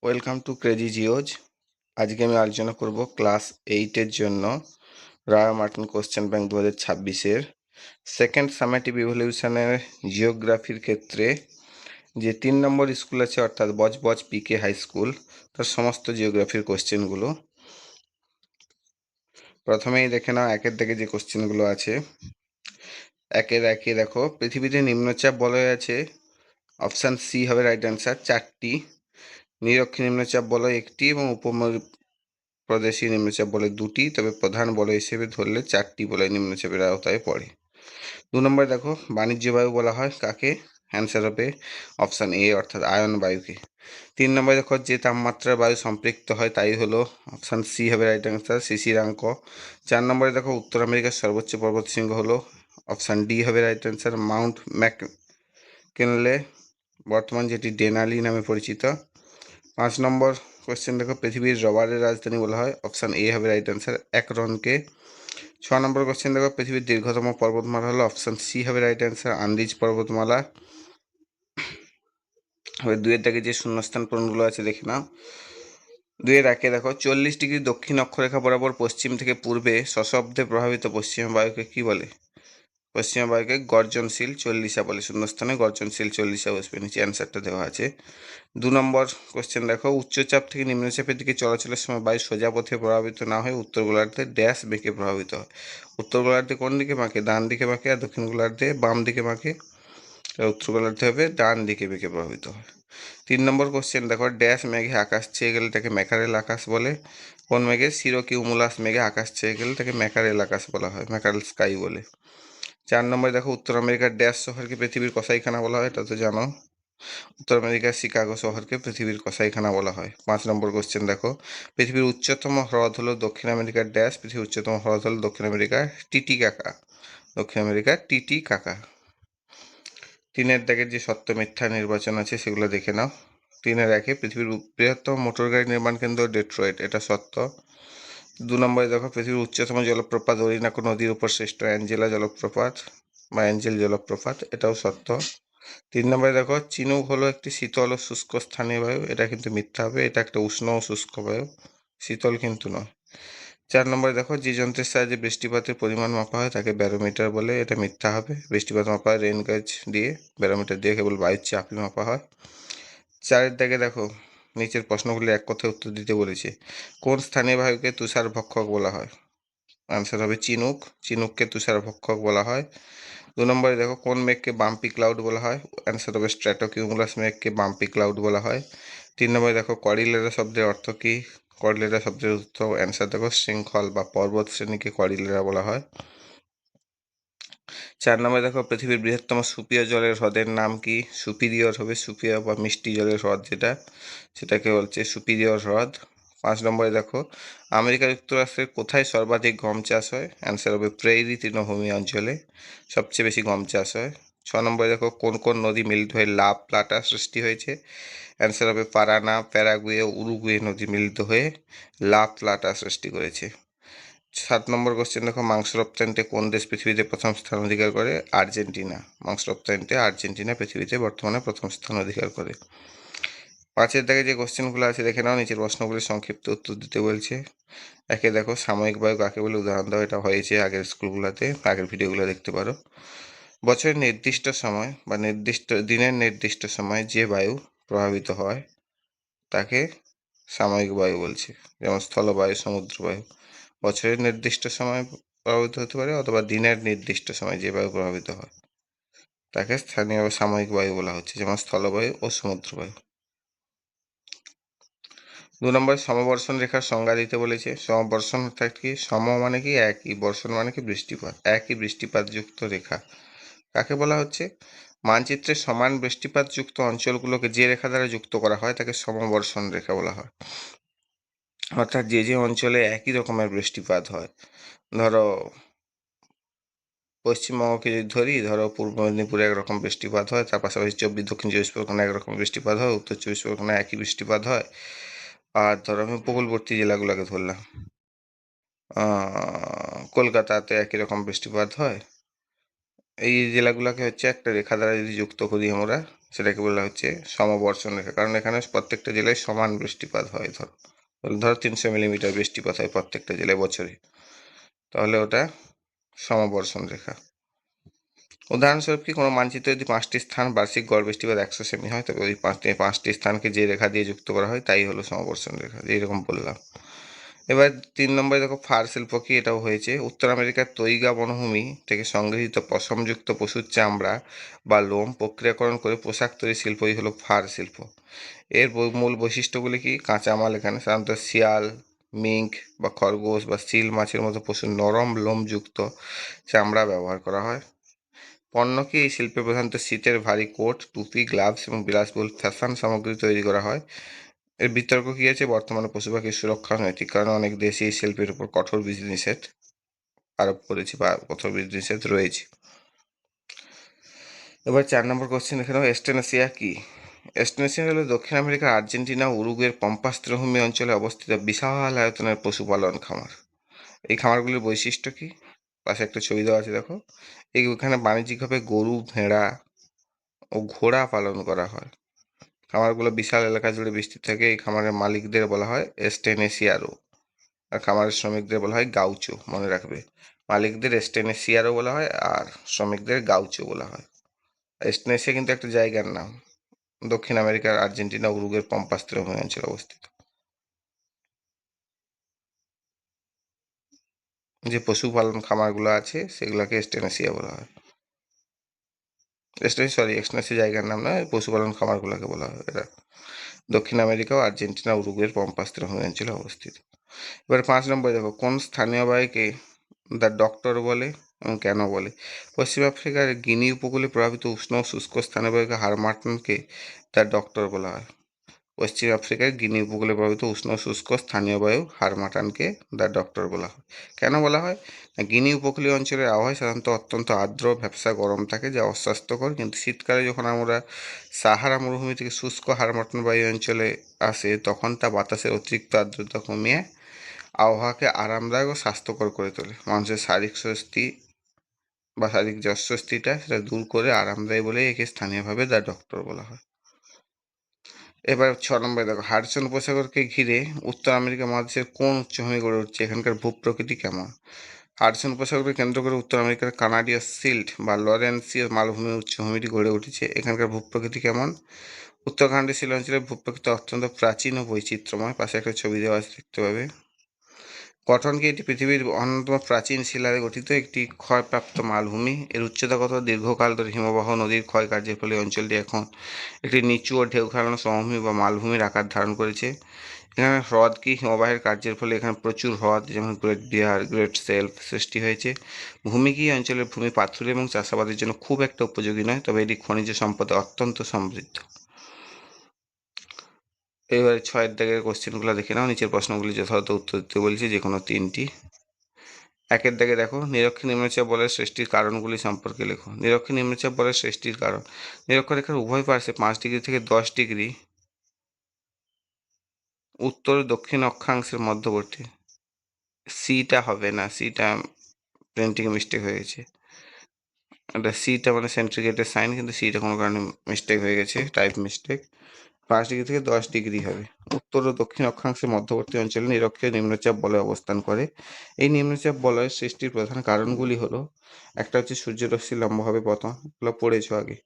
Welcome to crazy জিওজ। আজকে আমি আলোচনা করব ক্লাস 8-এর জন্য রায় মার্টিন কোশ্চেন ব্যাংক 2026-এর সেকেন্ড সামেটিভ ইভ্যালুয়েশনের জিওগ্রাফির ক্ষেত্রে যে 3 নম্বর স্কুল আছে, অর্থাৎ বজবজ পিকে হাই স্কুল, তার সমস্ত জিওগ্রাফির কোশ্চেনগুলো। প্রথমেই দেখে নাও একের দিকে যে কোশ্চেনগুলো আছে। একে দেখো, পৃথিবীতে নিম্নচাপ বলয় আছে, অপশান সি হবে রাইট অ্যান্সার, 4টি। নিরক্ষী নিম্নচাপ বলয় 1টি এবং উপমহাদেশীয় নিম্নচাপ বলয় 2টি, তবে প্রধান বলয় হিসেবে ধরলে 4টি বলয় নিম্নচাপের আওতায় পড়ে। 2 নম্বরে দেখো, বাণিজ্য বায়ু বলা হয় কাকে? অ্যান্সার হবে অপশান এ, অর্থাৎ আয়ন বায়ুকে। 3 নম্বরে দেখো, যে তাপমাত্রার বায়ু সম্পৃক্ত হয় তাই হলো, অপশান সি হবে রাইট অ্যান্সার, শিশিরাঙ্ক। 4 নম্বরে দেখো, উত্তর আমেরিকার সর্বোচ্চ পর্বতশৃঙ্গ হলো, অপশান ডি হবে রাইট অ্যান্সার, মাউন্ট ম্যাককিনলে, বর্তমান যেটি ডেনালি নামে পরিচিত। 5 নম্বর কোশ্চেন দেখো, পৃথিবীর রবারের রাজধানী বলা হয়, অপশান এ হবে রাইট অ্যান্সার, একরনকে। 6 নম্বর কোশ্চেন দেখো, পৃথিবীর দীর্ঘতম পর্বতমালা হলো, অপশান সি হবে রাইট অ্যান্সার, আন্দিজ পর্বতমালা। হবে 2-এর দাগে যে শূন্যস্থান পূরণগুলো আছে দেখে নাও। 2-এর একে দেখো, 40 ডিগ্রি দক্ষিণ অক্ষরেখা বরাবর পশ্চিম থেকে পূর্বে সশব্দে প্রভাবিত পশ্চিমা বায়ুকে কি বলে? পশ্চিমা বায়ুকে গর্জনশীল চল্লিশা বলে। শূন্যস্থানে গর্জনশীল চল্লিশা বসবে, নিচে অ্যান্সারটা দেওয়া আছে। 2 নম্বর কোশ্চেন দেখো, উচ্চচাপ থেকে নিম্নচাপের দিকে চলাচলের সময় বায়ু সোজা পথে প্রভাবিত না হয়ে উত্তর গোলার্ধে ড্যাশ বেঁকে প্রভাবিত হয়। উত্তর গোলার্ধে কোন দিকে বাঁকে? ডান দিকে বাঁকে। আর দক্ষিণ গোলার্ধে বাম দিকে বাঁকে। উত্তর গোলার্ধে হবে ডান দিকে বেঁকে প্রভাবিত হয়। 3 নম্বর কোশ্চেন দেখো, ড্যাশ মেঘে আকাশ ছেয়ে গেলে তাকে ম্যাকারেল আকাশ বলে। কোন মেঘে? সিরোকিউমুলাস মেঘে আকাশ ছেয়ে গেলে তাকে ম্যাকারেল আকাশ বলা হয়, ম্যাকারেল স্কাই বলে। 4 নম্বরে দেখো, উত্তর আমেরিকার ড্যাশ শহরকে পৃথিবীর কসাইখানা বলা হয়, এটা তো জানো। উত্তর আমেরিকার শিকাগো শহরকে পৃথিবীর কসাইখানা বলা হয়। 5 নম্বর কোশ্চেন দেখো, পৃথিবীর উচ্চতম হ্রদ হলো দক্ষিণ আমেরিকার ড্যাশ। পৃথিবীর উচ্চতম হ্রদ হলো দক্ষিণ আমেরিকার টিটিকাকা, দক্ষিণ আমেরিকার টিটিকাকা। 3-এর দাগের যে সত্য মিথ্যা নির্বাচন আছে সেগুলো দেখে নাও। 3-এর একে, পৃথিবীর বৃহত্তম মোটর গাড়ি নির্মাণ কেন্দ্র ডেট্রয়েট, এটা সত্য। 2 নম্বরে দেখো, পৃথিবীর উচ্চতম জলপ্রপাত ওরিনাকো নদীর উপর সৃষ্ট অ্যাঞ্জেলা জলপ্রপাত বা অ্যাঞ্জেল জলপ্রপাত, এটাও সত্য। 3 নম্বরে দেখো, চিনুক হলো একটি শীতল ও শুষ্ক স্থানীয় বায়ু, এটা কিন্তু মিথ্যা হবে, এটা একটা উষ্ণ ও শুষ্ক বায়ু, শীতল কিন্তু নয়। 4 নম্বরে দেখো, যে যন্ত্রের সাহায্যে বৃষ্টিপাতের পরিমাণ মাপা হয় তাকে ব্যারোমিটার বলে, এটা মিথ্যা হবে। বৃষ্টিপাত মাপা হয় রেন গেজ দিয়ে, ব্যারোমিটার দিয়ে কেবল বায়ুর চাপই মাপা হয়। 4-এর দাগে দেখো, নিচের প্রশ্নগুলি এক কথায় উত্তর দিতে বলেছে। কোন স্থানীয় বায়ুকে তুষার ভক্ষক বলা হয়? আনসার হবে চিনুক, চিনুককে তুষার ভক্ষক বলা হয়। 2 নম্বরে দেখো, কোন মেঘকে বাম্পি ক্লাউড বলা হয়? অ্যান্সার হবে স্ট্র্যাটোকিউমুলাস মেঘকে বাম্পি ক্লাউড বলা হয়। 3 নম্বরে দেখো, কর্ডিলেরা শব্দের অর্থ কী? কর্ডিলেরা শব্দের অর্থ, অ্যান্সার দেখো শৃঙ্খল বা পর্বত শ্রেণীকে কর্ডিলেরা বলা হয়। 4 নম্বরে দেখো, পৃথিবীর বৃহত্তম সুপেয় জলের হ্রদের নাম কি? সুপিরিয়র হবে, সুপেয় বা মিষ্টি জলের হ্রদ যেটা, সেটাকে বলছে সুপিরিয়র হ্রদ। 5 নম্বরে দেখো, আমেরিকা যুক্তরাষ্ট্রের কোথায় সর্বাধিক গম চাষ হয়? অ্যান্সার হবে প্রেইরি তৃণভূমি অঞ্চলে সবচেয়ে বেশি গম চাষ হয়। 6 নম্বরে দেখো, কোন কোন নদী মিলিত হয়ে লা প্লাটা সৃষ্টি হয়েছে? অ্যান্সার হবে পারানা, প্যারাগুয়ে, উরুগুয়ে নদী মিলিত হয়ে লা প্লাটা সৃষ্টি করেছে। 7 নম্বর কোশ্চেন দেখো, মাংস রপ্তানিতে কোন দেশ পৃথিবীতে প্রথম স্থান অধিকার করে? আর্জেন্টিনা। মাংস রপ্তানিতে আর্জেন্টিনা পৃথিবীতে বর্তমানে প্রথম স্থান অধিকার করে। 5-এর দাগে যে কোশ্চেনগুলো আছে দেখে নাও, নিচের প্রশ্নগুলির সংক্ষিপ্ত উত্তর দিতে বলছে। একে দেখো, সাময়িক বায়ু কাকে বলে? উদাহরণ দাও, এটা হয়েছে আগের স্কুলগুলোতে, আগের ভিডিওগুলো দেখতে পারো। বছরের নির্দিষ্ট সময় বা নির্দিষ্ট দিনের নির্দিষ্ট সময় যে বায়ু প্রভাবিত হয় তাকে সাময়িক বায়ু বলছে, যেমন স্থলবায়ু, সমুদ্র বায়ু। বছরের নির্দিষ্ট সময় প্রভাবিত হতে পারে অথবা দিনের নির্দিষ্ট সময় যে বায়ু প্রভাবিত হয় তাকে স্থানীয় সাময়িক বায়ু বলা হচ্ছে, যেমন স্থলবায়ু ও সমুদ্র বায়ু। 2 নম্বরে সমবর্ষণ রেখার সংজ্ঞা দিতে বলেছে। সমবর্ষণ অর্থাৎ কি? সম মানে কি একই, বর্ষণ মানে কি বৃষ্টিপাত, একই বৃষ্টিপাতযুক্ত রেখা কাকে বলা হচ্ছে? মানচিত্রে সমান বৃষ্টিপাতযুক্ত অঞ্চলগুলোকে যে রেখা দ্বারা যুক্ত করা হয় তাকে সমবর্ষণ রেখা বলা হয়। অর্থাৎ যে যে অঞ্চলে একই রকমের বৃষ্টিপাত হয়, ধরো পশ্চিমবঙ্গকে যদি ধরি, ধরো পূর্ব মেদিনীপুরে একরকম বৃষ্টিপাত হয়, তার পাশাপাশি দক্ষিণ 24 পরগনা একরকম বৃষ্টিপাত হয়, উত্তর 24 পরগনা একই বৃষ্টিপাত হয়। আর ধরো আমি উপকূলবর্তী জেলাগুলোকে ধরলাম, কলকাতাতে একই রকম বৃষ্টিপাত হয়। এই জেলাগুলোকে হচ্ছে একটা রেখা দ্বারা যদি যুক্ত করি আমরা, সেটাকে বলা হচ্ছে সমবর্ষণ রেখা, কারণ এখানে প্রত্যেকটা জেলায় সমান বৃষ্টিপাত হয়। ধরো 300 মিলিমিটার বৃষ্টিপাত হয় প্রত্যেকটা জেলায় বছরে, তাহলে ওটা সমবর্ষণ রেখা। উদাহরণস্বরূপ কি কোনো মানচিত্রে যদি 5টি স্থান বার্ষিক গড় বৃষ্টিপাত 100 সেমি হয়, তবে ওই পাঁচটি স্থানকে যে রেখা দিয়ে যুক্ত করা হয় তাই হলো সমবর্ষণ রেখা, যেরকম বললাম। এবার 3 নম্বরে দেখো ফার শিল্প কি, এটাও হয়েছে। উত্তর আমেরিকার তৈগা বনভূমি থেকে সংগৃহীত পশমযুক্ত পশুর চামড়া বা লোম প্রক্রিয়াকরণ করে পোশাক তৈরি শিল্পই হলো ফার শিল্প। এর মূল বৈশিষ্ট্যগুলি কি, কাঁচামাল এখানে সাধারণত শিয়াল, মিঙ্ক বা খরগোশ বা সিল মাছের মতো পশুর নরম লোমযুক্ত চামড়া ব্যবহার করা হয়। পণ্য কি, এই শিল্পে প্রধানত শীতের ভারী কোট, টুপি, গ্লাভস এবং বিলাসবহুল ফ্যাশন সামগ্রী তৈরি করা হয়। এর বিতর্ক কি আছে, বর্তমানে পশু পাখির সুরক্ষা নৈতিক কারণে অনেক দেশই এই শিল্পের উপর কঠোর বিধিনিষেধ আরোপ করেছে বা কঠোর বিধিনিষেধ রয়েছে। এবার 4 নম্বর কোশ্চেন এখানে, এস্টেনেসিয়া কি? এস্টেনেসিয়া হলো দক্ষিণ আমেরিকার আর্জেন্টিনা উরুগুয়ের পম্পাস তীরভূমি অঞ্চলে অবস্থিত বিশাল আয়তনের পশুপালন খামার। এই খামারগুলির বৈশিষ্ট্য কি, পাশে একটা ছবি দেওয়া আছে দেখো। এখানে বাণিজ্যিকভাবে গরু, ভেড়া ও ঘোড়া পালন করা হয়। খামারগুলো বিশাল এলাকা জুড়ে বিস্তৃত থাকে। এই খামারের মালিকদের বলা হয় এস্টেনেসিয়ারো, আর খামারের শ্রমিকদের বলা হয় গাউচো। মনে রাখবে, মালিকদের এস্টেনেসিয়ারো বলা হয় আর শ্রমিকদের গাউচো বলা হয়। এস্টেনেসিয়া কিন্তু একটা জায়গার নাম, দক্ষিণ আমেরিকার আর্জেন্টিনা উরুগুয়ের পম্পাস তীরভূমি অঞ্চলে অবস্থিত। যে পশুপালন খামারগুলো আছে সেগুলোকে এস্টেনেসিয়া বলা হয়। এস্টেনেসিয়া জায়গার নাম নয়, পশুপালন খামারগুলোকে বলা হয়। এটা দক্ষিণ আমেরিকা ও আর্জেন্টিনা উরুগুয়ের পম্পাস তীরভূমি অঞ্চলে অবস্থিত। এবার 5 নম্বরে দেখো, কোন স্থানীয় বায়ুকে দ্য ডক্টর বলে এবং কেন বলে? পশ্চিম আফ্রিকার গিনি উপকূলে প্রভাবিত উষ্ণ ও শুষ্ক স্থানীয় বায়ুকে হারমাটনকে দ্য ডক্টর বলা হয়। পশ্চিম আফ্রিকার গিনি উপকূলে প্রভাবিত উষ্ণ শুষ্ক স্থানীয় বায়ু হারমাটানকে দ্য ডক্টর বলা হয়। কেন বলা হয়? গিনি উপকূলীয় অঞ্চলের আবহাওয়া সাধারণত অত্যন্ত আর্দ্র, ভ্যাপসা গরম থাকে, যা অস্বাস্থ্যকর। কিন্তু শীতকালে যখন আমরা সাহারা মরুভূমি থেকে শুষ্ক হারমাটন বায়ু অঞ্চলে আসে, তখন তা বাতাসের অতিরিক্ত আর্দ্রতা কমিয়ে আবহাওয়াকে আরামদায়ক ও স্বাস্থ্যকর করে তোলে। মানুষের শারীরিক স্বস্তি বা শারীরিক যে অস্বস্তিটা সেটা দূর করে আরামদায়ী বলে একে স্থানীয়ভাবে দ্য ডক্টর বলা হয়। এবার 6 নম্বরে দেখো, হাডসন উপসাগরকে ঘিরে উত্তর আমেরিকা মহাদেশের কোন উচ্চভূমি গড়ে উঠছে, এখানকার ভূপ্রকৃতি কেমন? হাডসন উপসাগরকে কেন্দ্র করে উত্তর আমেরিকার কানাডীয় সিল্ট বা লরেন্সীয় মালভূমি উচ্চভূমিটি গড়ে উঠেছে। এখানকার ভূপ্রকৃতি কেমন? উত্তরাখণ্ডের সিল অঞ্চলের ভূপ্রকৃতি অত্যন্ত প্রাচীন ও বৈচিত্র্যময়। পাশে একটা ছবি দেওয়া আছে, দেখতে পাবে। গঠন কি, এটি পৃথিবীর অন্যতম প্রাচীন শিলায় গঠিত একটি ক্ষয়প্রাপ্ত মালভূমি। এর উচ্চতা কত? দীর্ঘকাল ধরে হিমবাহ নদীর ক্ষয় কার্যের ফলে অঞ্চলটি এখন একটি নিচু ও ঢেউ খেলানো সমভূমি বা মালভূমির আকার ধারণ করেছে। এখানে হ্রদ কি, হিমবাহের কার্যের ফলে এখানে প্রচুর হ্রদ যেমন গ্রেট বিয়ার, গ্রেট সেলফ সৃষ্টি হয়েছে। ভূমি কি, অঞ্চলের ভূমি পাথুরে এবং চাষাবাদের জন্য খুব একটা উপযোগী নয়, তবে এটি খনিজ সম্পদে অত্যন্ত সমৃদ্ধ। এবারে 6 দাগের কোশ্চেনগুলো দেখে নাও। নিচের প্রশ্নগুলি যথাযথ উত্তর দিতে বলছি, যে কোনো 3টি। 1 দাগে দেখো, নিরক্ষীয় নিম্নচাপ বলের সৃষ্টির কারণগুলি সম্পর্কে লেখো। নিরক্ষীয় নিম্নচাপ বলের সৃষ্টির কারণ, নিরক্ষরেখার উভয় পার্শ্বে 5 ডিগ্রি থেকে 10 ডিগ্রি উত্তর দক্ষিণ অক্ষাংশের মধ্যবর্তী। সিটা হবে না, সিটা প্রিন্টিং মিস্টেক হয়ে গেছে। এটা সিটা মানে সেন্ট্রিগেটের সাইন, কিন্তু সিটা কোনো কারণে মিস্টেক হয়ে গেছে, টাইপ মিস্টেক। 5 ডিগ্রি থেকে 10 ডিগ্রি হবে। উত্তর ও দক্ষিণ অক্ষাংশের মধ্যবর্তী অঞ্চলে নিরক্ষীয় নিম্নচাপ বলয় অবস্থান করে। এই নিম্নচাপ বলয়ের সৃষ্টির প্রধান কারণগুলি হলো, একটা হচ্ছে সূর্যরশ্মি লম্বভাবে পতন, এগুলো পড়েছো আগে।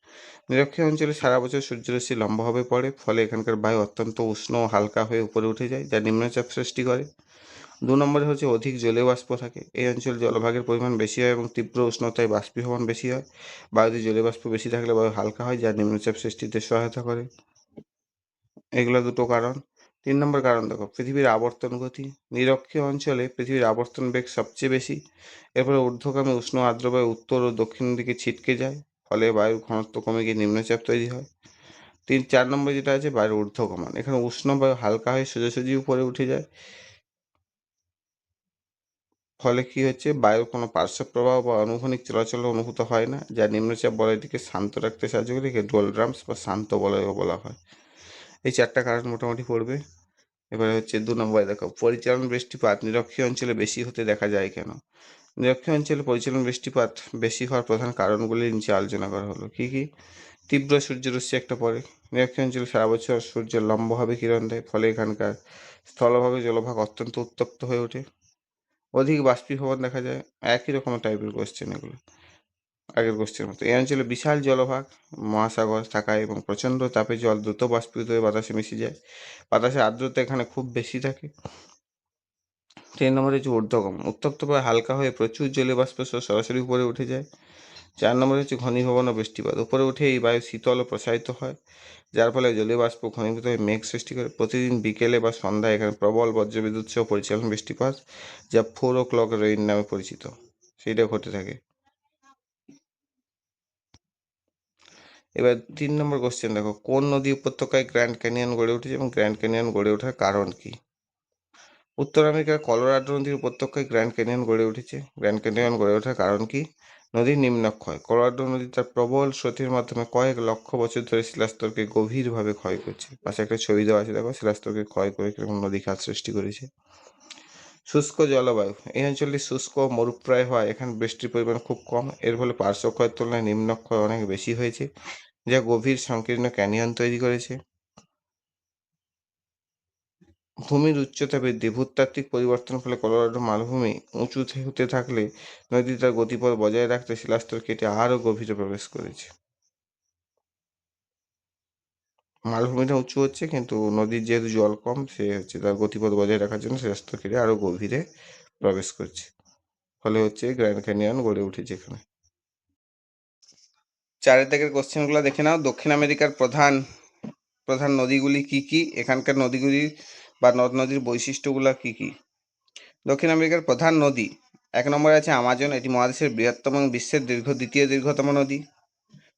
নিরক্ষীয় অঞ্চলে সারা বছর সূর্যরশ্মি লম্বভাবে পড়ে, ফলে এখানকার বায়ু অত্যন্ত উষ্ণ ও হালকা হয়ে উপরে উঠে যায়, যা নিম্নচাপ সৃষ্টি করে। 2 নম্বরে হচ্ছে অধিক জলীয় বাষ্প থাকে। এই অঞ্চলে জলভাগের পরিমাণ বেশি হয় এবং তীব্র উষ্ণতায় বাষ্পীভবন বেশি হয়। বায়ুতে জলীয় বাষ্প বেশি থাকলে বায়ু হালকা হয়, যা নিম্নচাপ সৃষ্টিতে সহায়তা করে। এগুলো দুটো কারণ। 3 নম্বর কারণ দেখো, পৃথিবীর আবর্তন গতি। নিরক্ষীয় অঞ্চলে পৃথিবীর আবর্তন বেগ সবচেয়ে বেশি। এরপরে ঊর্ধ্বগামী উষ্ণ আর্দ্র বায়ু উত্তর ও দক্ষিণ দিকে ছিটকে যায়, ফলে বায়ুর ঘনত্ব কমে গিয়ে নিম্নচাপ তৈরি হয়। 4 নম্বর যেটা আছে, বায়ুর ঊর্ধ্বগমন। এখানে উষ্ণ বায়ু হালকা হয়ে সোজাসুজি উপরে উঠে যায়, ফলে কি হচ্ছে, বায়ুর কোনো পার্শ্ব প্রবাহ বা আনুভূমিক চলাচল অনুভূত হয় না, যা নিম্নচাপ বলয়টিকে শান্ত রাখতে সাহায্য করে। একে ডোলড্রামস বা শান্ত বলয়ও বলা হয়। এই 4টা কারণ মোটামুটি পড়বে। এবারে হচ্ছে 2 নম্বরে দেখো, পরিচালন বৃষ্টিপাত নিরক্ষীয় অঞ্চলে বেশি হতে দেখা যায় কেন? নিরক্ষীয় অঞ্চলে পরিচালন বৃষ্টিপাত বেশি হওয়ার প্রধান কারণগুলি নিচে আলোচনা করা হলো। কি কি? তীব্র সূর্যরশ্মি একটা পড়ে। নিরক্ষীয় অঞ্চলে সারা বছর সূর্যের লম্বভাবে কিরণ দেয়, ফলে এখানকার স্থলভাগে জলভাগ অত্যন্ত উত্তপ্ত হয়ে ওঠে। অধিক বাষ্পীভবন দেখা যায়। একই রকম টাইপের কোশ্চেন এগুলো, আগের কোশ্চেনের মতো। এই অঞ্চলে বিশাল জলভাগ, মহাসাগর থাকায় এবং প্রচণ্ড তাপে জল দ্রুত বাষ্পীভূত হয়ে বাতাসে মিশে যায়। বাতাসের আর্দ্রতা এখানে খুব বেশি থাকে। 3 নম্বরে হচ্ছে ঊর্ধ্বগম, উত্তপ্ত বা হালকা হয়ে প্রচুর জলীয় বাষ্প সরাসরি উপরে উঠে যায়। 4 নম্বরে হচ্ছে ঘনীভবন ও বৃষ্টিপাত, উপরে উঠে এই বায়ু শীতল ও প্রসারিত হয়, যার ফলে জলীয় বাষ্প ঘনীভূত হয়ে মেঘ সৃষ্টি করে। প্রতিদিন বিকেলে বা সন্ধ্যায় এখানে প্রবল বজ্রবিদ্যুৎ সহ পরিচালন বৃষ্টিপাত, যা 4 o'clock রেইন নামে পরিচিত, সেইটা ঘটে থাকে। এবার 3 নম্বর কোশ্চেন দেখো, কোন নদী উপত্যকায় গ্র্যান্ড ক্যানিয়ন গড়ে উঠেছে এবং গ্র্যান্ড ক্যানিয়ন গড়ে ওঠার কারণ কি? উত্তর আমেরিকার কলোরাডো নদীর উপত্যকায় গ্র্যান্ড ক্যানিয়ন গড়ে উঠেছে। গ্র্যান্ড ক্যানিয়ন গড়ে ওঠার কারণ কি? নদীর নিম্নক্ষয়। কলোরাডো নদী তার প্রবল স্রোতের মাধ্যমে কয়েক লক্ষ বছর ধরে শিলাস্তরকে গভীরভাবে ক্ষয় করছে। পাশে একটা ছবি দেওয়া আছে, দেখো শিলাস্তরকে ক্ষয় করে কিরকম নদী খাত সৃষ্টি করেছে। শুষ্ক জলবায়ু, এই অঞ্চলটি শুষ্ক ও মরুপ্রায় হয়, এখানে বৃষ্টির পরিমাণ খুব কম। এর ফলে পার্শ্বক্ষয়ের তুলনায় নিম্নক্ষয় অনেক বেশি হয়েছে, যা গভীর সংকীর্ণ ক্যানিয়ন তৈরি করেছে। ভূমির উচ্চতা বৃদ্ধি, ভূতাত্ত্বিক পরিবর্তনের ফলে কলোরাডো মালভূমি উঁচু হতে থাকলে নদী তার গতিপথ বজায় রাখতে শিলাস্তর কেটে আরও গভীরে প্রবেশ করেছে। মালভূমিটা উঁচু হচ্ছে, কিন্তু নদীর যেহেতু জল কম, সে হচ্ছে তার গতিপথ বজায় রাখার জন্য শিলাস্তর কেটে আরও গভীরে প্রবেশ করছে, ফলে হচ্ছে গ্র্যান্ড ক্যানিয়ন গড়ে উঠেছে এখানে। 4 দাগের কোশ্চেনগুলো দেখে নাও। দক্ষিণ আমেরিকার প্রধান প্রধান নদীগুলি কি কি, এখানকার নদীগুলি বা নদ নদীর বৈশিষ্ট্যগুলো কি কি? দক্ষিণ আমেরিকার প্রধান নদী, 1 নম্বরে আছে আমাজন, এটি মহাদেশের বৃহত্তম এবং বিশ্বের দ্বিতীয় দীর্ঘতম নদী।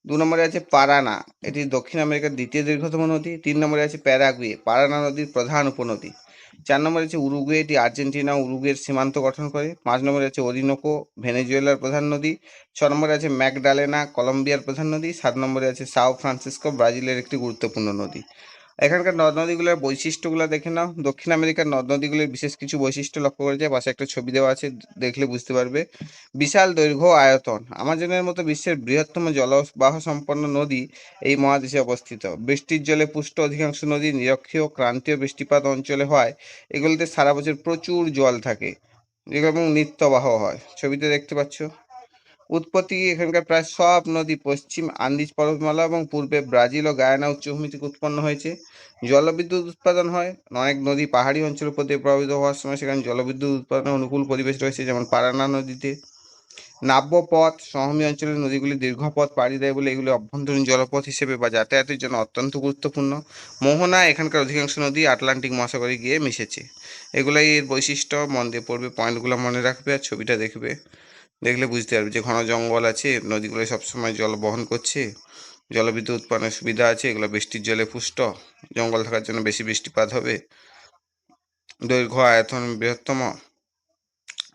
2 নম্বরে আছে পারানা, এটি দক্ষিণ আমেরিকার দ্বিতীয় দীর্ঘতম নদী। 3 নম্বরে আছে প্যারাগুয়ে, পারানা নদীর প্রধান উপনদী। 4 নম্বরে আছে উরুগুয়ে, এটি আর্জেন্টিনা ও উরুগুয়ের সীমান্ত গঠন করে। 5 নম্বরে আছে ওরিনোকো, ভেনেজুয়েলার প্রধান নদী। 6 নম্বরে আছে ম্যাগডালেনা, কলম্বিয়ার প্রধান নদী। 7 নম্বরে আছে সাও ফ্রান্সিসকো, ব্রাজিলের একটি গুরুত্বপূর্ণ নদী। এখানকার নদ নদীগুলোর বৈশিষ্ট্যগুলো দেখে নাও। দক্ষিণ আমেরিকার নদ নদীগুলির বিশেষ কিছু বৈশিষ্ট্য লক্ষ্য করে যায়, পাশে একটা ছবি দেওয়া আছে, দেখলে বুঝতে পারবে। বিশাল দৈর্ঘ্য আয়তন, আমাজনের মতো বিশ্বের বৃহত্তম জলবাহ সম্পন্ন নদী এই মহাদেশে অবস্থিত। বৃষ্টির জলে পুষ্ট অধিকাংশ নদী নিরক্ষীয় ক্রান্তীয় বৃষ্টিপাত অঞ্চলে হয়, এগুলিতে সারা বছর প্রচুর জল থাকে এবং নিত্যবাহ হয়, ছবিতে দেখতে পাচ্ছ। উৎপত্তি, এখানকার প্রায় সব নদী পশ্চিম আন্দিজ পর্বতমালা এবং পূর্বে ব্রাজিল ও গায়ানা উচ্চভূমি থেকে উৎপন্ন হয়েছে। জলবিদ্যুৎ উৎপাদন হয়, অনেক নদী পাহাড়ি অঞ্চলের উপর দিয়ে প্রবাহিত হওয়ার সময় সেখানে জলবিদ্যুৎ উৎপাদনের অনুকূল পরিবেশ রয়েছে, যেমন পারানা নদীতে। নাব্যপথ, সমভূমি অঞ্চলের নদীগুলি দীর্ঘ পথ পাড়ি দেয় বলে এগুলি অভ্যন্তরীণ জলপথ হিসেবে বা যাতায়াতের জন্য অত্যন্ত গুরুত্বপূর্ণ। মোহনা, এখানকার অধিকাংশ নদী আটলান্টিক মহাসাগরে গিয়ে মিশেছে। এগুলাই এর বৈশিষ্ট্য, মন দিয়ে পড়বে, পয়েন্টগুলো মনে রাখবে আর ছবিটা দেখবে, দেখলে বুঝতে পারবে যে ঘন জঙ্গল আছে, নদীগুলো সবসময় জল বহন করছে, জলবিদ্যুৎ উৎপাদনের সুবিধা আছে, এগুলো বৃষ্টির জলে পুষ্ট, জঙ্গল থাকার জন্য বেশি বৃষ্টিপাত হবে, দৈর্ঘ্য আয়তন বৃহত্তম।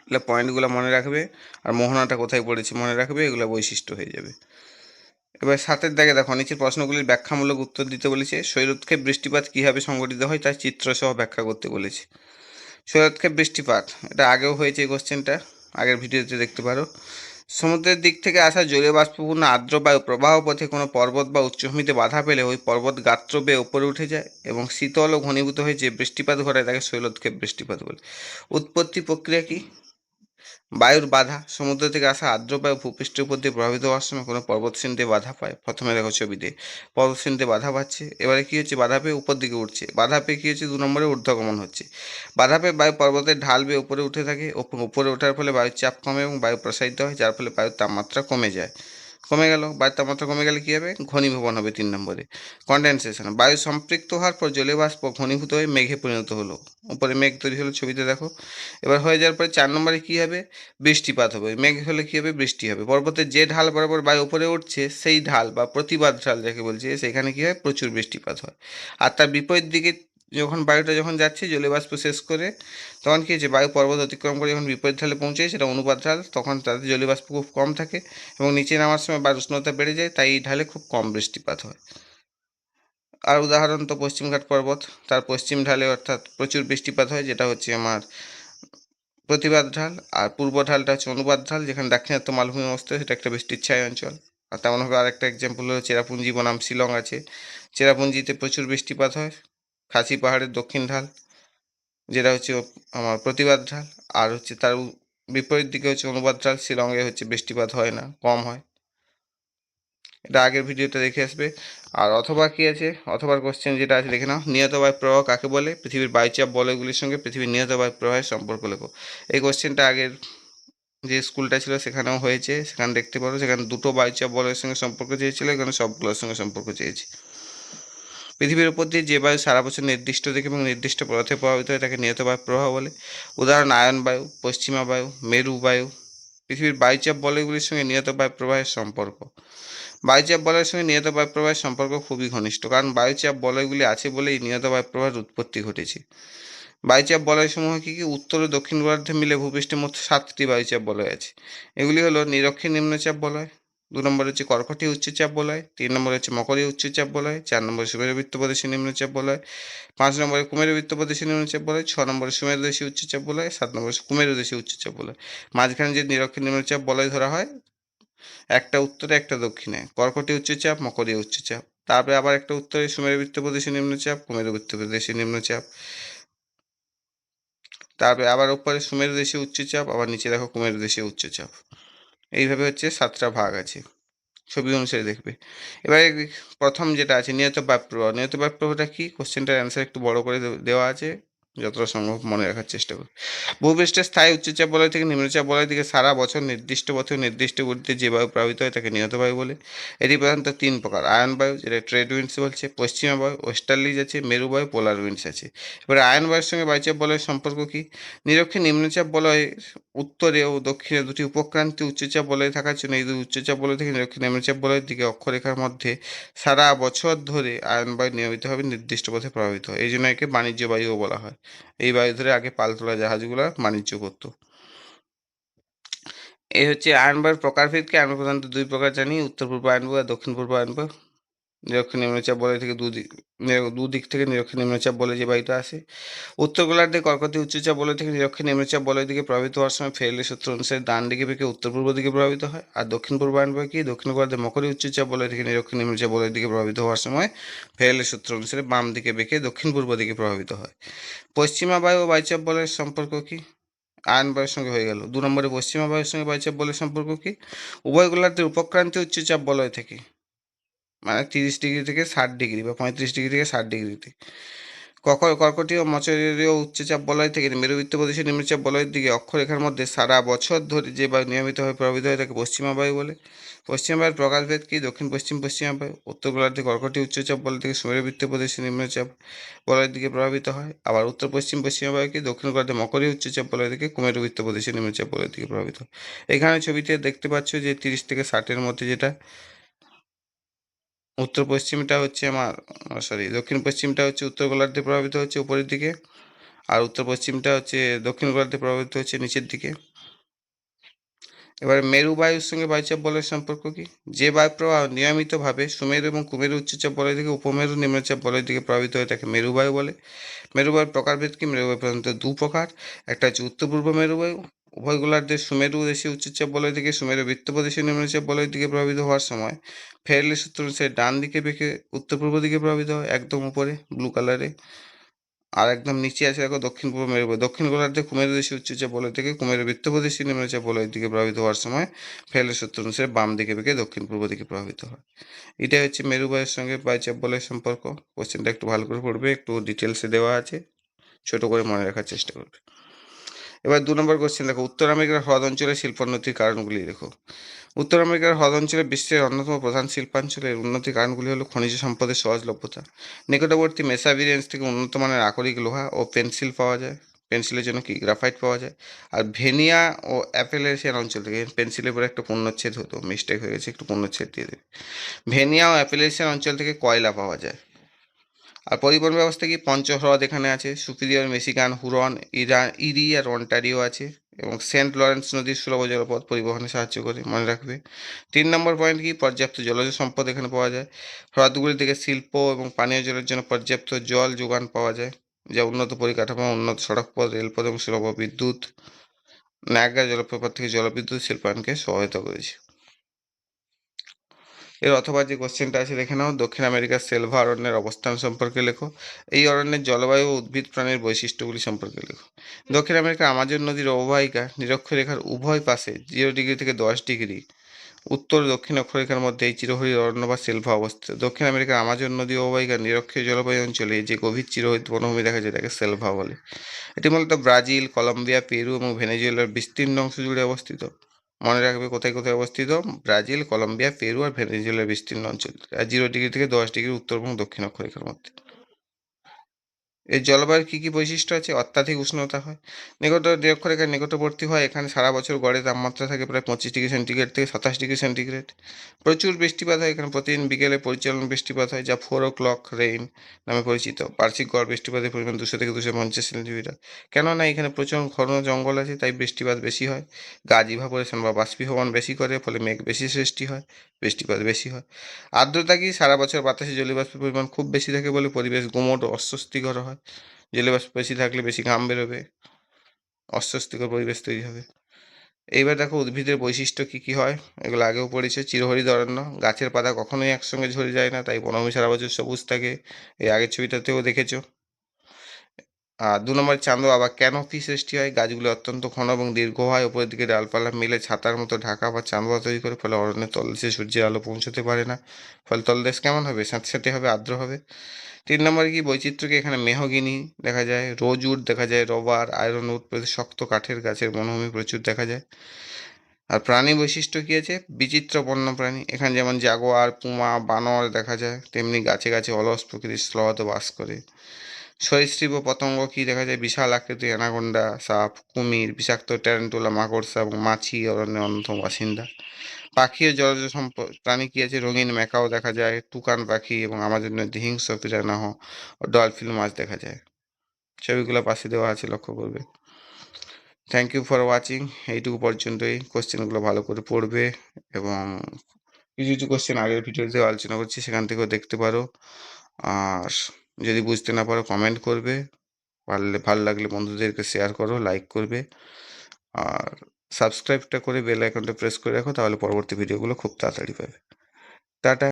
এগুলো পয়েন্টগুলো মনে রাখবে, আর মোহনাটা কোথায় পড়েছে মনে রাখবে, এগুলো বৈশিষ্ট্য হয়ে যাবে। এবার 7 দাগে দেখো, নিচের প্রশ্নগুলির ব্যাখ্যামূলক উত্তর দিতে বলেছে। শৈলক্ষেপ বৃষ্টিপাত কীভাবে সংঘটিত হয় তার চিত্রসহ ব্যাখ্যা করতে বলেছে। শৈলক্ষেপ বৃষ্টিপাত, এটা আগেও হয়েছে, এই কোশ্চেনটা আগের ভিডিওতে দেখতে পারো। সমুদ্রের দিক থেকে আসা জলীয় বাষ্পপূর্ণ আর্দ্র বায়ু প্রবাহ পথে কোনো পর্বত বা উচ্চভূমিতে বাধা পেলে ওই পর্বত গাত্র বেয়ে উপরে উঠে যায় এবং শীতল ও ঘনীভূত হয়ে যে বৃষ্টিপাত ঘটায় তাকে শৈলক্ষেপ বৃষ্টিপাত বলে। উৎপত্তি প্রক্রিয়া কি? বায়ুর বাধা, সমুদ্র থেকে আসা আর্দ্র বায়ু ভূপৃষ্ঠের উপর দিয়ে প্রভাবিত হওয়ার সময় কোনো পর্বতশ্রেণীতে বাধা পায়। প্রথমে দেখো ছবিতে পর্বতশ্রেণীতে বাধা পাচ্ছে, এবারে কী হচ্ছে, বাধা পেয়ে উপর দিকে উঠছে, বাধা পেয়ে কী হচ্ছে, 2 নম্বরে ঊর্ধ্বগমন হচ্ছে। বাধা পেয়ে বায়ু পর্বতের ঢাল বেয়ে উপরে উঠে থাকে, উপরে ওঠার ফলে বায়ুর চাপ কমে এবং বায়ু প্রসারিত হয়, যার ফলে বায়ুর তাপমাত্রা কমে যায়। কমে গেল, বায়ুর তাপমাত্রা কমে গেলে কী হবে, ঘনীভবন হবে। 3 নম্বরে কনডেনসেশন, বায়ু সম্পৃক্ত হওয়ার পর জলীয় বাষ্প ঘনীভূত হয়ে মেঘে পরিণত হলো, উপরে মেঘ তৈরি হলো, ছবিতে দেখো। এবার হয়ে যাওয়ার পরে 4 নম্বরে কী হবে, বৃষ্টিপাত হবে। মেঘ হলে কী হবে, বৃষ্টি হবে। পর্বতের যে ঢাল বরাবর বায়ু উপরে উঠছে সেই ঢাল বা প্রতিবাদ ঢাল যাকে বলছে, সেখানে কী হয়, প্রচুর বৃষ্টিপাত হয়। আর তার বিপরীত দিকে যখন বায়ুটা যখন যাচ্ছে জলীয় বাষ্প শেষ করে, তখন কী হচ্ছে, বায়ু পর্বত অতিক্রম করে যখন বিপরীত ঢালে পৌঁছায়, সেটা অনুপাত ঢাল, তখন তাতে জলীয় বাষ্প খুব কম থাকে এবং নিচে নামার সময় বায়ুর উষ্ণতা বেড়ে যায়, তাই এই ঢালে খুব কম বৃষ্টিপাত হয়। আর উদাহরণ তো পশ্চিমঘাট পর্বত, তার পশ্চিম ঢালে অর্থাৎ প্রচুর বৃষ্টিপাত হয়, যেটা হচ্ছে আমার প্রতিবাদ ঢাল। আর পূর্ব ঢালটা হচ্ছে অনুপাত ঢাল, যেখানে দাক্ষিণাত্য মালভূমি অবস্থিত, সেটা একটা বৃষ্টির ছায় অঞ্চল। আর তেমনভাবে আরেকটা এক্সাম্পল হলো চেরাপুঞ্জি বনাম শিলং আছে। চেরাপুঞ্জিতে প্রচুর বৃষ্টিপাত হয়, খাসি পাহাড়ের দক্ষিণ ঢাল যেটা হচ্ছে আমার প্রতিবাদ ঢাল, আর হচ্ছে তার বিপরীত দিকে হচ্ছে অনুবাদ ঢাল। শিলংয়ে হচ্ছে বৃষ্টিপাত হয় না, কম হয়। এটা আগের ভিডিওতে দেখে আসবে। আর অথবা কি আছে, অথবার কোশ্চেন যেটা আছে দেখে নাও, নিয়ত বায়ু প্রবাহ কাকে বলে? পৃথিবীর বায়ুচাপ বলয়গুলির সঙ্গে পৃথিবীর নিয়ত বায়ু প্রবাহের সম্পর্ক লেখো। এই কোশ্চেনটা আগের যে স্কুলটা ছিল সেখানেও হয়েছে, সেখানে দেখতে পারো। সেখানে দুটো বায়ুচাপ বলয়ের সঙ্গে সম্পর্ক চেয়েছিল, এখানে সবগুলোর সঙ্গে সম্পর্ক চেয়েছে। পৃথিবীর উপর দিয়ে যে বায়ু সারা বছর নির্দিষ্ট দিকে এবং নির্দিষ্ট পথে প্রভাবিত হয় তাকে নিয়ত বায়ু প্রবাহ বলে। উদাহরণ আয়ন বায়ু, পশ্চিমা বায়ু, মেরু বায়ু। পৃথিবীর বায়ুচাপ বলয়গুলির সঙ্গে নিয়ত বায়ু প্রবাহের সম্পর্ক। বায়ুচাপ বলয়ের সঙ্গে নিয়ত বায়ু প্রবাহের সম্পর্ক খুবই ঘনিষ্ঠ, কারণ বায়ুচাপ বলয়গুলি আছে বলেই নিয়ত বায়ু প্রবাহের উৎপত্তি ঘটেছে। বায়ুচাপ বলয়সমূহ কী কী? উত্তর ও দক্ষিণ গোলার্ধে মিলে ভূপৃষ্ঠের মধ্যে 7টি বায়ুচাপ বলয় আছে। এগুলি হলো নিরক্ষীয় নিম্নচাপ বলয়, 2 নম্বর হচ্ছে কর্কটীয় উচ্চচাপ বলয়, 3 নম্বর হচ্ছে মকরীয় উচ্চচাপ বলয়, 4 নম্বরে সুমেরুবৃত্ত প্রদেশীয় নিম্নচাপ বলয়, 5 নম্বরে কুমেরুবৃত্ত প্রদেশীয় নিম্নচাপ বলয়, 6 নম্বরে সুমেরুদেশীয় উচ্চচাপ বলয়, 7 নম্বরে কুমেরুদেশীয় উচ্চচাপ বলয়। মাঝখানে যে নিরক্ষীয় নিম্নচাপ বলয় ধরা হয়, একটা উত্তরে একটা দক্ষিণে, কর্কটীয় উচ্চচাপ, মকরীয় উচ্চচাপ। তারপরে আবার একটা উত্তরে সুমেরুবৃত্ত প্রদেশীয় নিম্নচাপ, কুমেরুবৃত্ত প্রদেশীয় নিম্নচাপ। তারপরে আবার উপরে সুমেরুদেশীয় উচ্চচাপ, আবার নিচে দেখো কুমেরুদেশীয় উচ্চচাপ। এইভাবে হচ্ছে 7টা ভাগ আছে, ছবি অনুসারে দেখবে। এবারে প্রথম যেটা আছে নিয়ত বায়ু প্রবাহ। নিয়ত বায়ু প্রবাহটা কি? কোশ্চেনটার অ্যান্সার একটু বড় করে দেওয়া আছে, যতটা সম্ভব মনে রাখার চেষ্টা করুন। ভূপৃষ্ঠের স্থায়ী উচ্চচাপ বলয় থেকে নিম্নচাপ বলয় দিকে সারা বছর নির্দিষ্ট পথে নির্দিষ্ট গতিতে যে বায়ু প্রবাহিত হয় তাকে নিয়ত বায়ু বলে। এটি প্রধানত 3 প্রকার। আয়ন বায়ু, যেটা ট্রেড উইন্ডস বলছে, পশ্চিমা বায়ু, ওয়েস্টার্লিজ আছে, মেরু বায়ু, পোলার উইন্ডস আছে। এবারে আয়ন বায়ুর সঙ্গে বায়ুচাপ বলয়ের সম্পর্ক কি? নিরক্ষীয় নিম্নচাপ বলয় উত্তরে ও দক্ষিণে দুটি উপক্রান্তি উচ্চচাপ বলয় থাকার জন্য এই দুই উচ্চচাপ বলয় থেকে নিরক্ষীয় নিম্নচাপ বলয়ের দিকে অক্ষরেখার মধ্যে সারা বছর ধরে আয়ন বায়ু নিয়মিতভাবে নির্দিষ্ট পথে প্রবাহিত হয়। এই জন্য একে বাণিজ্য বায়ুও বলা হয়। এই বায়ু ধরে আগে পালতোলা জাহাজগুলো বাণিজ্য করতো। এই হচ্ছে আয়ন বায়ুর প্রকারভেদকে আমরা প্রধানত 2 প্রকার জানি, উত্তর পূর্ব আয়ন বায়ু আর দক্ষিণ পূর্ব আয়ন বায়ু। নিরক্ষীয় নিম্নচাপ বলয় থেকে দুদিক থেকে নিরক্ষীয় নিম্নচাপ বলয় যে বায়ুটা আসে। উত্তর গোলার্ধে কর্কটীয় উচ্চচাপ বলয় থেকে নিরক্ষীয় নিম্নচাপ বলয় দিকে প্রবাহিত হওয়ার সময় ফেরেলের সূত্র অনুসারে ডান দিকে বেঁকে উত্তর পূর্ব দিকে প্রবাহিত হয়। আর দক্ষিণ পূর্ব আয়ন বায়ু কি? দক্ষিণ গোলার্ধে মকরীয় উচ্চচাপ বলয় থেকে নিরক্ষীয় নিম্নচাপ বলয় দিকে প্রবাহিত হওয়ার সময় ফেরেলের সূত্র অনুসারে বাম দিকে বেঁকে দক্ষিণ পূর্ব দিকে প্রবাহিত হয়। পশ্চিমা বায়ু ও বায়ুচাপ বলয়ের সম্পর্ক কি? আয়ন বায়ুর সঙ্গে হয়ে গেল। 2 নম্বরে পশ্চিমা বায়ুর সঙ্গে বায়ুচাপ বলয়ের সম্পর্ক কি? উভয় গোলার্ধের উপক্রান্তীয় উচ্চচাপ বলয় থেকে, মানে 30 ডিগ্রি থেকে 60 ডিগ্রি বা 35 ডিগ্রি থেকে 60 ডিগ্রিতে, কর্কটীয় মকরীয় উচ্চচাপ বলয় থেকে মেরুবৃত্ত প্রদেশের নিম্নচাপ বলয়ের দিকে অক্ষরেখার মধ্যে সারা বছর ধরে যে বায়ু নিয়মিতভাবে প্রবাহিত হয় তাকে পশ্চিমা বায়ু বলে। পশ্চিমা বায়ুর প্রকারভেদ কি? দক্ষিণ পশ্চিম পশ্চিমা বায়ু উত্তর গোলার্ধে কর্কটীয় উচ্চচাপ বলয় থেকে সুমেরুবৃত্ত প্রদেশের নিম্নচাপ বলয়ের দিকে প্রভাবিত হয়। আবার উত্তর পশ্চিম পশ্চিমা বায়ু কি? দক্ষিণ গোলার্ধে মকরীয় উচ্চচাপ বলয় থেকে কুমেরুবৃত্ত প্রদেশের নিম্নচাপ বলয়ের দিকে প্রভাবিত হয়। এখানে ছবিতে দেখতে পাচ্ছ যে 30 থেকে 60-এর মধ্যে যেটা উত্তর পশ্চিমটা হচ্ছে আমার দক্ষিণ পশ্চিমটা হচ্ছে উত্তর গোলার্ধে প্রভাবিত হচ্ছে উপরের দিকে, আর উত্তর পশ্চিমটা হচ্ছে দক্ষিণ গোলার্ধে প্রভাবিত হচ্ছে নিচের দিকে। এবার মেরু বায়ুর সঙ্গে বায়ুচাপ বলয়ের সম্পর্ক কি? যে বায়ু প্রবাহ নিয়মিতভাবে সুমেরু এবং কুমেরু উচ্চচাপ বলয় থেকে উপমেরু নিম্নচাপ বলয়ের দিকে প্রভাবিত হয় তাকে মেরু বায়ু বলে। মেরু বায়ুর প্রকারভেদ কি? মেরু বায়ু প্রধানত 2 প্রকার। একটা হচ্ছে উত্তর পূর্ব মেরু বায়ু, উভয় গোলার্ধের সুমেরু দেশীয় উচ্চচাপ বলয় থেকে সুমেরু বৃত্ত প্রদেশীয় নিম্নচাপ বলয়ের দিকে প্রভাবিত হওয়ার সময় ফেরেলের সূত্র অনুসারে ডান দিকে বেঁকে উত্তর পূর্ব দিকে প্রভাবিত হয়, একদম উপরে ব্লু কালারে। আর একদম নিচে আছে দেখো দক্ষিণ পূর্ব মেরু বায়ু, দক্ষিণ গোলার্ধে কুমেরু দেশীয় উচ্চচাপ বলয় থেকে কুমেরু বৃত্ত প্রদেশীয় নিম্নচাপ বলয়ের দিকে প্রভাবিত হওয়ার সময় ফেরেলের সূত্র অনুসারে বাম দিকে বেঁকে দক্ষিণ পূর্ব দিকে প্রভাবিত হয়। এটাই হচ্ছে মেরু বায়ুর সঙ্গে বায়ুচাপ বলয়ের সম্পর্ক। কোশ্চেনটা একটু ভালো করে পড়বে, একটু ডিটেলসে দেওয়া আছে, ছোট করে মনে রাখার চেষ্টা করবে। এবার 2 নম্বর কোশ্চেন দেখো, উত্তর আমেরিকার হ্রদ অঞ্চলে শিল্পোন্নতির কারণগুলি দেখো। উত্তর আমেরিকার হ্রদ অঞ্চলে বিশ্বের অন্যতম প্রধান শিল্পাঞ্চলের উন্নতির কারণগুলি হলো খনিজ সম্পদের সহজলভ্যতা, নিকটবর্তী মেসাবি রেঞ্জ থেকে উন্নত মানের আকরিক লোহা ও পেন্সিল পাওয়া যায়, পেন্সিলের জন্য কি গ্রাফাইট পাওয়া যায়। আর ভেনিয়া ও অ্যাপেলেশিয়ান অঞ্চল থেকে, পেন্সিলের পরে একটা পূর্ণচ্ছেদ হতো, মিস্টেক হয়ে গেছে, একটু পূর্ণচ্ছেদ দিয়ে দেবে। ভেনিয়া ও অ্যাপেলেশিয়ান অঞ্চল থেকে কয়লা পাওয়া যায়। আর পরিবহন ব্যবস্থা কি? পঞ্চহ্রদ এখানে আছে, সুপিরিয়র, মিশিগান, হুরন, ইরি আর অন্টারিও আছে, এবং সেন্ট লরেন্স নদীর সুলভ জলপথ পরিবহনে সাহায্য করে, মনে রাখবে। 3 নম্বর পয়েন্ট কি? পর্যাপ্ত জলজ সম্পদ এখানে পাওয়া যায়। হ্রদগুলি থেকে শিল্প এবং পানীয় জলের জন্য পর্যাপ্ত জল যোগান পাওয়া যায়, যা উন্নত পরিকাঠামো, উন্নত সড়কপথ, রেলপথ এবং সুলভ বিদ্যুৎ, নায়াগ্রা জলপ্রপাত থেকে জলবিদ্যুৎ শিল্পায়নকে সহায়তা করেছে। এর অথবা যে কোশ্চেনটা আছে দেখে নাও, দক্ষিণ আমেরিকার সেলভা অরণ্যের অবস্থান সম্পর্কে লেখো। এই অরণ্যের জলবায়ু ও উদ্ভিদ প্রাণীর বৈশিষ্ট্যগুলি সম্পর্কে লেখো। দক্ষিণ আমেরিকার আমাজন নদীর অববাহিকা নিরক্ষরেখার উভয় পাশে 0 ডিগ্রি থেকে 10 ডিগ্রি উত্তর দক্ষিণ অক্ষরেখার মধ্যে এই চিরহরিৎ অরণ্য বা সেলভা অবস্থিত। দক্ষিণ আমেরিকার আমাজন নদী অববাহিকার নিরক্ষীয় জলবায়ু অঞ্চলে যে গভীর চিরহরিৎ বনভূমি দেখা যায় তাকে সেলভা বলে। এটি মূলত ব্রাজিল, কলম্বিয়া, পেরু এবং ভেনেজুয়েলার বিস্তীর্ণ অংশ জুড়ে অবস্থিত। মনে রাখবে কোথায় কোথায় অবস্থিত, ব্রাজিল, কলম্বিয়া, পেরু আর ভেনেজুয়েলার বিস্তীর্ণ অঞ্চল, আর 0 ডিগ্রি থেকে 10 ডিগ্রি উত্তর এবং দক্ষিণ অক্ষরেখার মধ্যে। এর জলবায়ুর কী কী বৈশিষ্ট্য আছে? অত্যাধিক উষ্ণতা হয়, নিরক্ষরেখার নিকটবর্তী হয়, এখানে সারা বছর গড়ে তাপমাত্রা থাকে প্রায় 25 ডিগ্রি সেন্টিগ্রেড থেকে 27 ডিগ্রি সেন্টিগ্রেড। প্রচুর বৃষ্টিপাত হয়, এখানে প্রতিদিন বিকেলে পরিচালন বৃষ্টিপাত হয় যা 4 o'clock রেইন নামে পরিচিত। বার্ষিক গড় বৃষ্টিপাতের পরিমাণ 200 থেকে 250 সেন্টিমিটার। কেননা এখানে প্রচুর ঘন জঙ্গল আছে তাই বৃষ্টিপাত বেশি হয়। গাছ ইভাপোরেশন বা বাষ্পীভবন বেশি করে, ফলে মেঘ বেশি সৃষ্টি হয়, বৃষ্টিপাত বেশি হয়। আর্দ্রতা কি? সারা বছর বাতাসে জলীয়বাষ্পের পরিমাণ খুব বেশি থাকে বলে পরিবেশ গুমোট ও অস্বস্তিকর হয়। জলীয়বাষ্প বেশি থাকলে বেশি ঘাম বেরোবে, অস্বস্তিকর পরিবেশ তৈরি হবে। এইবার দেখো উদ্ভিদের বৈশিষ্ট্য কী কী হয়, এগুলো আগেও পড়েছে। চিরহরিৎ অরণ্য, গাছের পাতা কখনোই একসঙ্গে ঝরে যায় না, তাই বনভূমি সারা বছর সবুজ থাকে। এই আগের ছবিটাতেও দেখেছো। আর 2 নম্বর চাঁদোয়া বা ক্যানোপি সৃষ্টি হয়, গাছগুলো অত্যন্ত ঘন এবং দীর্ঘ হয়, উপরের দিকে ডালপালা মিলে ছাতার মতো ঢাকা বা চাঁদোয়া তৈরি করে, ফলে অরণ্যের তলদেশে সূর্যের আলো পৌঁছতে পারে না, ফলে তলদেশ কেমন হবে? স্যাঁতস্যাঁতে হবে, আর্দ্র হবে। 3 নম্বরে কি বৈচিত্র্য কি? এখানে মেহগিনি দেখা যায়, রোজউড দেখা যায়, রবার, আয়রনউড প্রভৃতি শক্ত কাঠের গাছের বনভূমি প্রচুর দেখা যায়। আর প্রাণী বৈশিষ্ট্য কি আছে? বিচিত্র বন্য প্রাণী, এখানে যেমন জাগুয়ার, পুমা, বানর দেখা যায়, তেমনি গাছে গাছে অলস প্রকৃতির স্লথ বাস করে। সরীসৃপ ও পতঙ্গ কি দেখা যায়? বিশাল আকৃতির অ্যানাকোন্ডা, সাপ, কুমির, বিষাক্ত ট্যারেন্টুলা, মাকড়সা এবং মাছি অরণ্যের অন্যতম বাসিন্দা। পাখি ও জলজ প্রাণী কি আছে? রঙিন ম্যাকাও দেখা যায়, তুকান পাখি এবং আমাজনের হিংস্র পিরানহ ও ডলফিন মাছ দেখা যায়। ছবিগুলো পাশে দেওয়া আছে, লক্ষ্য করবে। Thank you for watching. এইটুকু পর্যন্তই। কোশ্চেনগুলো ভালো করে পড়বে এবং কিছু কিছু কোশ্চেন আগের ভিডিওতে আলোচনা করছি, সেখান থেকেও দেখতে পারো। আর যদি বুঝতে না পারো কমেন্ট করবে, পারলে ভালো লাগলে বন্ধুদেরকে শেয়ার করো, লাইক করবে, আর সাবস্ক্রাইবটা করে বেল আইকনটা প্রেস করে রাখো, তাহলে পরবর্তী ভিডিওগুলো খুব তাড়াতাড়ি পাবে। টাটা।